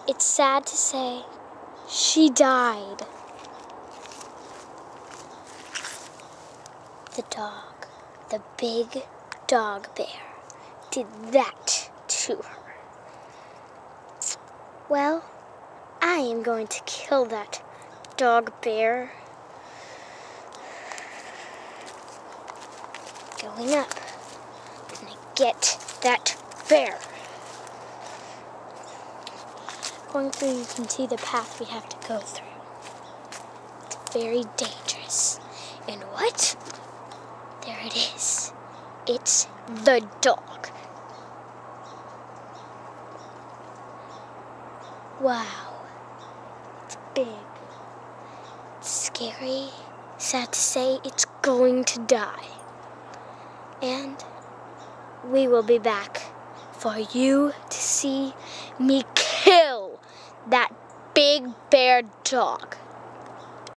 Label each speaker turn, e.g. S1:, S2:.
S1: It's sad to say, she died. The dog, the big dog bear, did that to her. Well, I am going to kill that dog bear. Going up. I'm gonna get that bear. Going through, you can see the path we have to go through. It's very dangerous. And what? There it is. It's the dog. Wow. It's big. It's scary. Sad to say, it's going to die. And we will be back for you to see me kill that big bear dog.